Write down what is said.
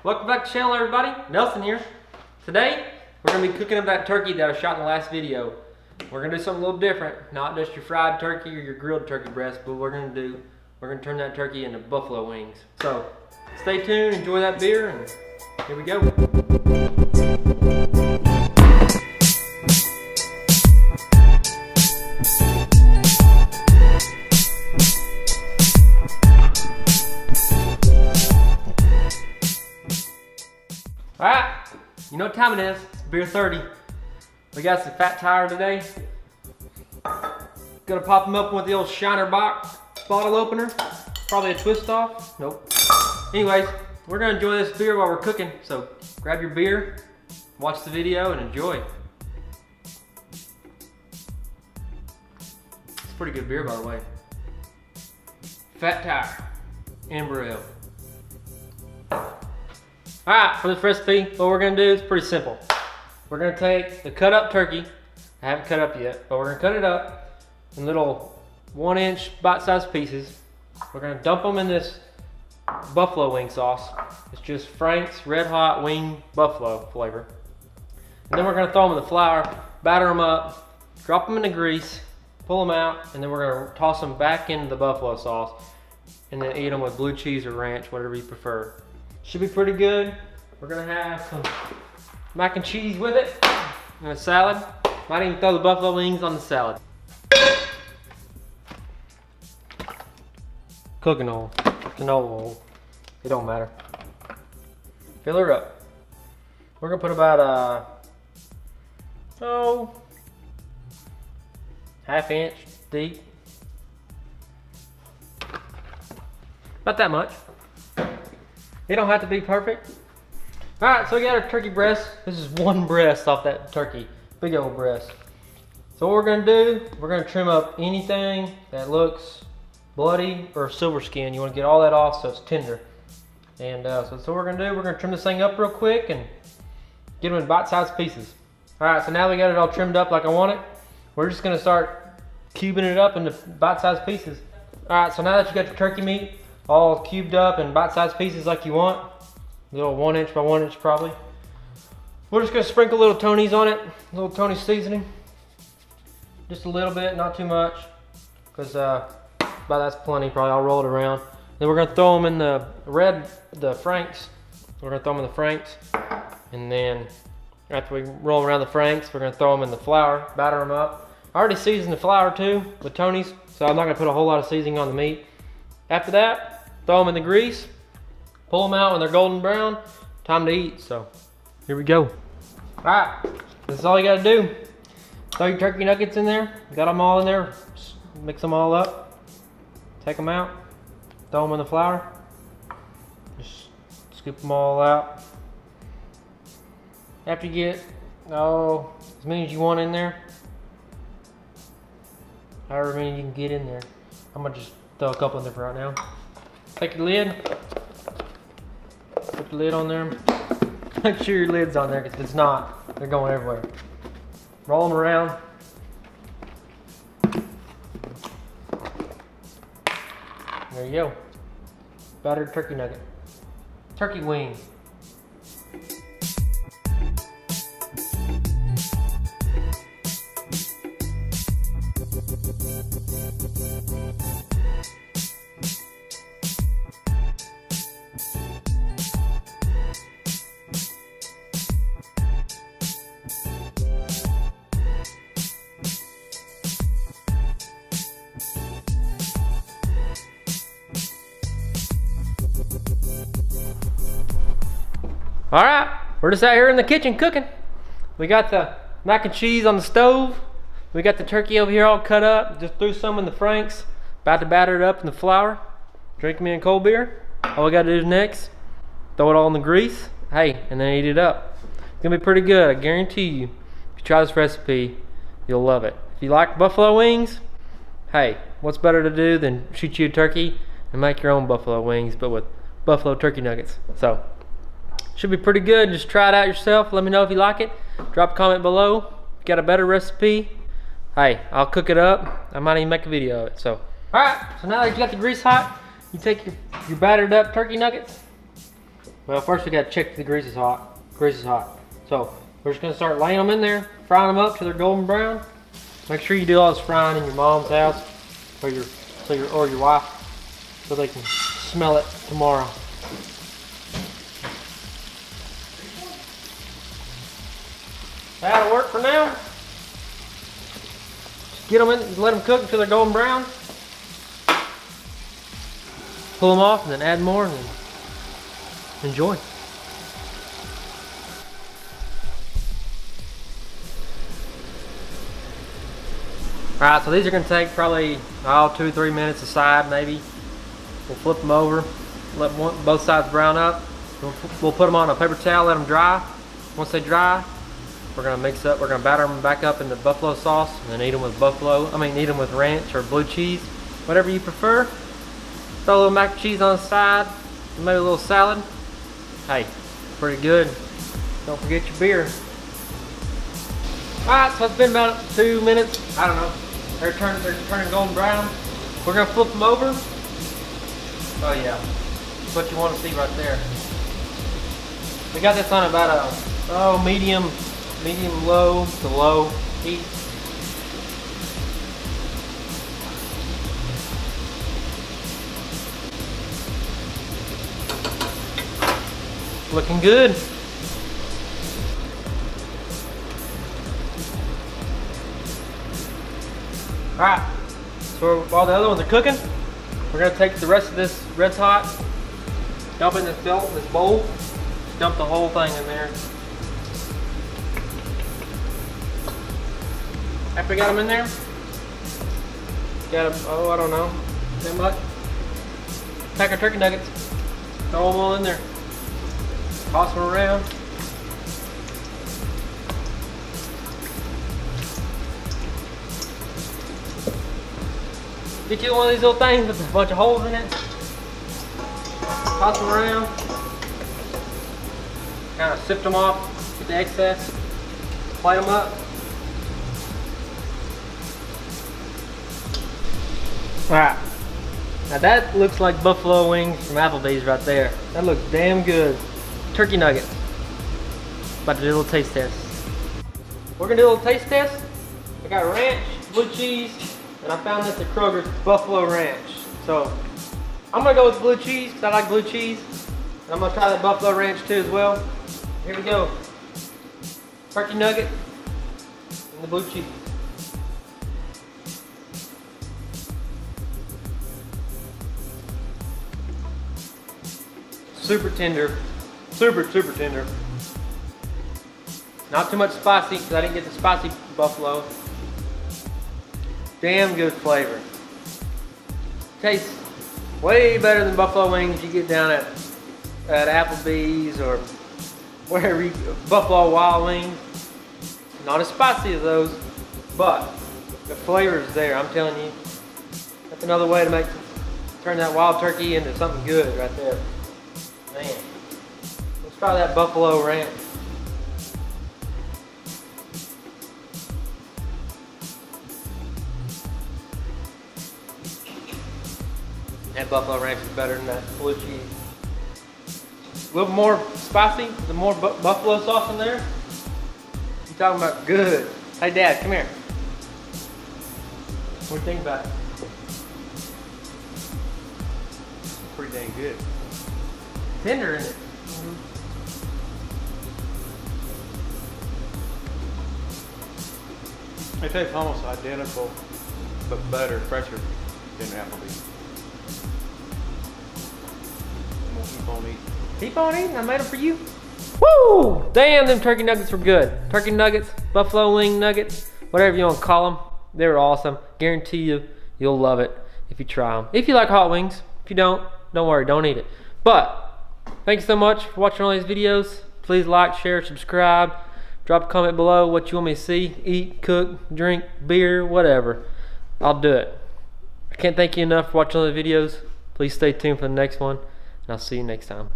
Welcome back to the channel, everybody. Nelson here. Today, we're going to be cooking up that turkey that I shot in the last video. We're going to do something a little different. Not just your fried turkey or your grilled turkey breast, but we're going to turn that turkey into buffalo wings. So, stay tuned, enjoy that beer, and here we go. Alright, you know what time it is. It's beer 30. We got some fat tire today. Gonna pop them up with the old Shiner box bottle opener. Probably a twist off. Nope. Anyways, we're gonna enjoy this beer while we're cooking. So grab your beer, watch the video, and enjoy. It's a pretty good beer, by the way. Fat Tire, Amber Ale. Alright, for this recipe, what we're gonna do is pretty simple. We're gonna take the cut up turkey. I haven't cut up yet, but we're gonna cut it up in little 1-inch bite-sized pieces. We're gonna dump them in this buffalo wing sauce. It's just Frank's Red Hot Wing Buffalo flavor. And then we're gonna throw them in the flour, batter them up, drop them in the grease, pull them out, and then we're gonna toss them back into the buffalo sauce, and then eat them with blue cheese or ranch, whatever you prefer. Should be pretty good. We're gonna have some mac and cheese with it and a salad. Might even throw the buffalo wings on the salad. Cooking oil, canola oil, it don't matter. Fill her up. We're gonna put about half-inch deep. About that much. It don't have to be perfect. All right, so we got our turkey breast. This is one breast off that turkey, big old breast. So what we're gonna do, we're gonna trim up anything that looks bloody or silver skin. You wanna get all that off so it's tender. And so that's what we're gonna do. We're gonna trim this thing up real quick and get them in bite-sized pieces. All right, so now we got it all trimmed up like I want it. We're just gonna start cubing it up into bite-sized pieces. All right, so now that you got your turkey meat all cubed up in bite-sized pieces like you want, a little 1-inch by 1-inch probably, we're just gonna sprinkle little Tony's on it, a little Tony's seasoning. Just a little bit, not too much, because about that's plenty, probably. I'll roll it around. Then we're gonna throw them in the Frank's. We're gonna throw them in the Frank's, and then after we roll around the Frank's, we're gonna throw them in the flour, batter them up. I already seasoned the flour too with Tony's, so I'm not gonna put a whole lot of seasoning on the meat. After that, throw them in the grease, pull them out when they're golden brown, time to eat. So here we go. All right, this is all you gotta do. Throw your turkey nuggets in there, got them all in there, mix them all up, take them out, throw them in the flour, just scoop them all out. After you get, as many as you want in there, however many you can get in there. I'm gonna just throw a couple in there for right now. Take your lid, put the lid on there. Make sure your lid's on there, because if it's not, they're going everywhere. Roll them around. There you go. Battered turkey nugget. Turkey wings. All right, we're just out here in the kitchen cooking. We got the mac and cheese on the stove. We got the turkey over here all cut up. Just threw some in the Frank's. About to batter it up in the flour. Drink me a cold beer. All we gotta do next, throw it all in the grease. Hey, and then eat it up. It's gonna be pretty good, I guarantee you. If you try this recipe, you'll love it. If you like buffalo wings, hey, what's better to do than shoot you a turkey and make your own buffalo wings, but with buffalo turkey nuggets. So, should be pretty good. Just try it out yourself. Let me know if you like it. Drop a comment below. If you got a better recipe, hey, I'll cook it up. I might even make a video of it. So, all right. So now that you got the grease hot, you take your battered up turkey nuggets, Well, first we gotta check the grease is hot. Grease is hot. So we're just gonna start laying them in there, frying them up till they're golden brown. Make sure you do all this frying in your mom's house or your wife, so they can smell it tomorrow. That'll work for now. Just get them in, just let them cook until they're golden brown. Pull them off and then add more and then enjoy. Alright, so these are going to take probably 2-3 minutes aside maybe. We'll flip them over, let both sides brown up. We'll put them on a paper towel, let them dry. Once they dry, we're going to batter them back up into buffalo sauce and then eat them with eat them with ranch or blue cheese, whatever you prefer. Throw a little mac and cheese on the side, maybe a little salad. Hey, pretty good. Don't forget your beer. Alright, so it's been about 2 minutes. I don't know. They're turning golden brown. We're gonna flip them over. Oh yeah, that's what you want to see right there. We got this on about a medium low to low heat. Looking good. Alright, so while the other ones are cooking, we're going to take the rest of this Red's Hot, dump it in this bowl, dump the whole thing in there. After we got them in there, got them, I don't know, that much. Pack our turkey nuggets, throw them all in there, toss them around. Get you one of these little things with a bunch of holes in it. Toss them around. Kind of sift them off, get the excess. Plate them up. Alright. Now that looks like buffalo wings from Applebee's right there. That looks damn good. Turkey nuggets. About to do a little taste test. We're gonna do a little taste test. I got ranch, blue cheese, and I found this at Kroger's, Buffalo Ranch. So I'm gonna go with blue cheese because I like blue cheese. And I'm gonna try that Buffalo Ranch too as well. Here we go. Turkey nugget and the blue cheese. Super tender, super tender. Not too much spicy because I didn't get the spicy buffalo. Damn good flavor. Tastes way better than buffalo wings you get down at Applebee's or wherever you Buffalo Wild Wings. Not as spicy as those, but the flavor is there. I'm telling you, that's another way to turn that wild turkey into something good right there. Man, let's try that Buffalo Ranch. That Buffalo Ranch is better than that blue cheese. A little more spicy, the more buffalo sauce in there. You talking about good. Hey Dad, come here. What do you think about it? Pretty dang good. Tender in it. It tastes almost identical, but better, fresher than Applebee's. I'm gonna keep on eating. Keep on eating, I made them for you. Woo! Damn, them turkey nuggets were good. Turkey nuggets, buffalo wing nuggets, whatever you want to call them. They were awesome. Guarantee you, you'll love it if you try them. If you like hot wings. If you don't worry, don't eat it. But thanks so much for watching all these videos. Please like, share, subscribe. Drop a comment below what you want me to see. Eat, cook, drink, beer, whatever. I'll do it. I can't thank you enough for watching all the videos. Please stay tuned for the next one. And I'll see you next time.